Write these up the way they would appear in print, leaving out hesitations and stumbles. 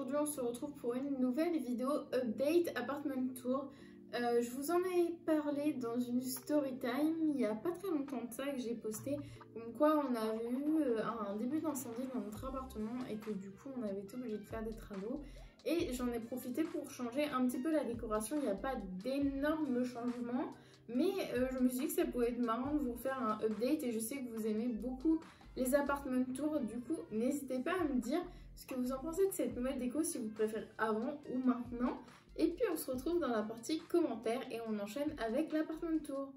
aujourd'hui on se retrouve pour une nouvelle vidéo update appartement tour. Je vous en ai parlé dans une story time il n'y a pas très longtemps de ça que j'ai posté, comme quoi on avait eu un début d'incendie dans notre appartement et que du coup on avait été obligé de faire des travaux. Et j'en ai profité pour changer un petit peu la décoration. Il n'y a pas d'énormes changements, mais je me suis dit que ça pouvait être marrant de vous faire un update et je sais que vous aimez beaucoup les appartement tours. Du coup, n'hésitez pas à me dire ce que vous en pensez de cette nouvelle déco, si vous préférez avant ou maintenant. Et puis on se retrouve dans la partie commentaires et on enchaîne avec l'appartement tour.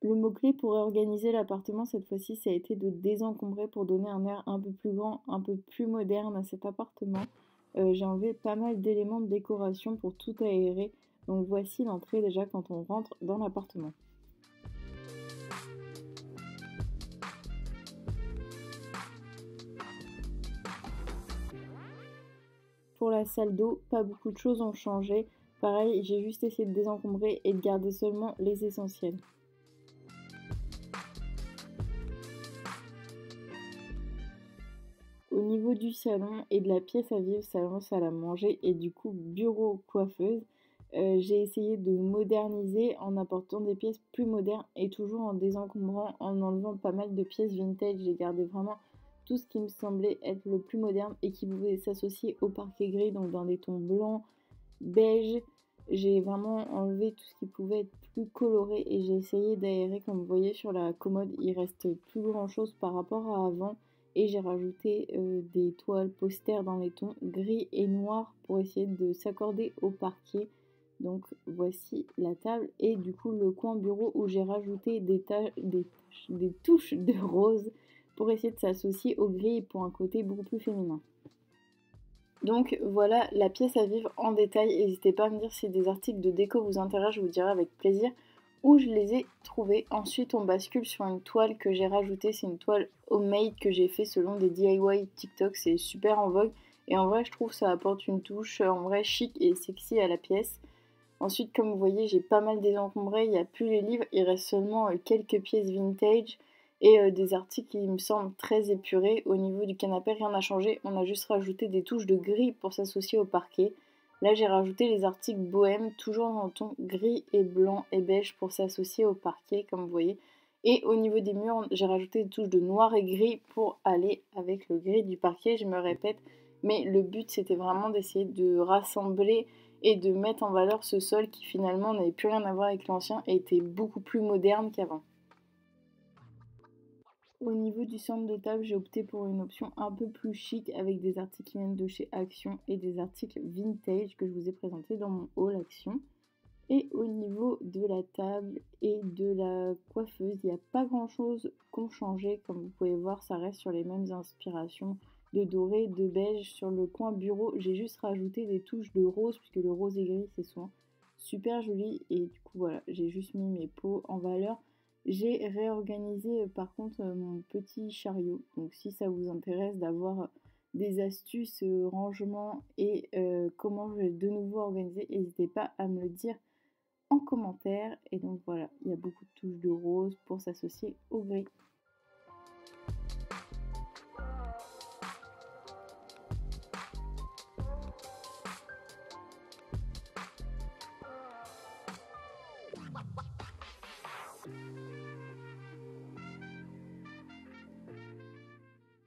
Le mot-clé pour réorganiser l'appartement cette fois-ci, ça a été de désencombrer pour donner un air un peu plus grand, un peu plus moderne à cet appartement. J'ai enlevé pas mal d'éléments de décoration pour tout aérer. Donc voici l'entrée déjà quand on rentre dans l'appartement. Pour la salle d'eau, pas beaucoup de choses ont changé. Pareil, j'ai juste essayé de désencombrer et de garder seulement les essentiels. Au niveau du salon et de la pièce à vivre, salon, salle à manger et du coup bureau, coiffeuse, j'ai essayé de moderniser en apportant des pièces plus modernes et toujours en désencombrant, en enlevant pas mal de pièces vintage. J'ai gardé vraiment tout ce qui me semblait être le plus moderne et qui pouvait s'associer au parquet gris, donc dans des tons blancs, beige. J'ai vraiment enlevé tout ce qui pouvait être plus coloré et j'ai essayé d'aérer. Comme vous voyez sur la commode, il reste plus grand chose par rapport à avant. Et j'ai rajouté des toiles posters dans les tons gris et noirs pour essayer de s'accorder au parquet. Donc voici la table et du coup le coin bureau où j'ai rajouté des touches de rose pour essayer de s'associer au gris et pour un côté beaucoup plus féminin. Donc voilà la pièce à vivre en détail. N'hésitez pas à me dire si des articles de déco vous intéressent, je vous dirai avec plaisir où je les ai trouvés. Ensuite on bascule sur une toile que j'ai rajoutée, c'est une toile homemade que j'ai fait selon des DIY TikTok, c'est super en vogue et en vrai je trouve que ça apporte une touche en vrai chic et sexy à la pièce. Ensuite comme vous voyez j'ai pas mal désencombré, il n'y a plus les livres, il reste seulement quelques pièces vintage et des articles qui me semblent très épurés. Au niveau du canapé rien n'a changé, on a juste rajouté des touches de gris pour s'associer au parquet. Là j'ai rajouté les articles bohème, toujours en ton gris et blanc et beige pour s'associer au parquet comme vous voyez. Et au niveau des murs, j'ai rajouté des touches de noir et gris pour aller avec le gris du parquet, je me répète. Mais le but c'était vraiment d'essayer de rassembler et de mettre en valeur ce sol qui finalement n'avait plus rien à voir avec l'ancien et était beaucoup plus moderne qu'avant. Au niveau du centre de table, j'ai opté pour une option un peu plus chic avec des articles qui viennent de chez Action et des articles vintage que je vous ai présentés dans mon haul Action. Et au niveau de la table et de la coiffeuse, il n'y a pas grand chose qu'on changeait. Comme vous pouvez voir, ça reste sur les mêmes inspirations de doré, de beige. Sur le coin bureau, j'ai juste rajouté des touches de rose puisque le rose et gris c'est souvent super joli. Et du coup voilà, j'ai juste mis mes pots en valeur. J'ai réorganisé par contre mon petit chariot. Donc si ça vous intéresse d'avoir des astuces rangement et comment je vais de nouveau organiser, n'hésitez pas à me le dire en commentaire. Et donc voilà, il y a beaucoup de touches de rose pour s'associer au gris.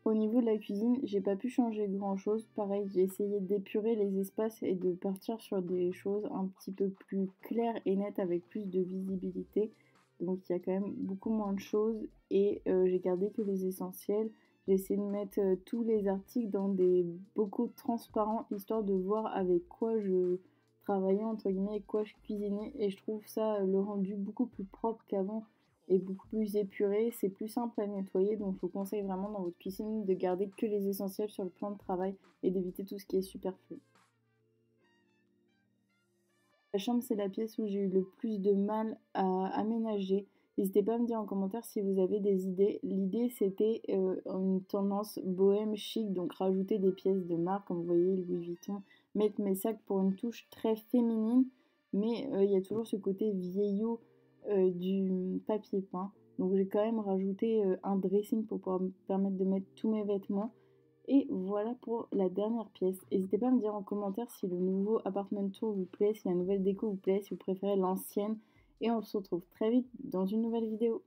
Au niveau de la cuisine, j'ai pas pu changer grand chose. Pareil, j'ai essayé d'épurer les espaces et de partir sur des choses un petit peu plus claires et nettes avec plus de visibilité. Donc il y a quand même beaucoup moins de choses et j'ai gardé que les essentiels. J'ai essayé de mettre tous les articles dans des bocaux transparents histoire de voir avec quoi je travaillais entre guillemets, avec quoi je cuisinais et je trouve ça le rendu beaucoup plus propre qu'avant et beaucoup plus épuré, c'est plus simple à nettoyer, donc je vous conseille vraiment dans votre cuisine de garder que les essentiels sur le plan de travail et d'éviter tout ce qui est superflu. La chambre, c'est la pièce où j'ai eu le plus de mal à aménager. N'hésitez pas à me dire en commentaire si vous avez des idées. L'idée, c'était une tendance bohème chic, donc rajouter des pièces de marque, comme vous voyez, Louis Vuitton, mettre mes sacs pour une touche très féminine, mais il y a toujours ce côté vieillot du papier peint. Donc j'ai quand même rajouté un dressing pour pouvoir me permettre de mettre tous mes vêtements. Et voilà pour la dernière pièce. N'hésitez pas à me dire en commentaire si le nouveau apartment tour vous plaît, si la nouvelle déco vous plaît, si vous préférez l'ancienne. Et on se retrouve très vite dans une nouvelle vidéo.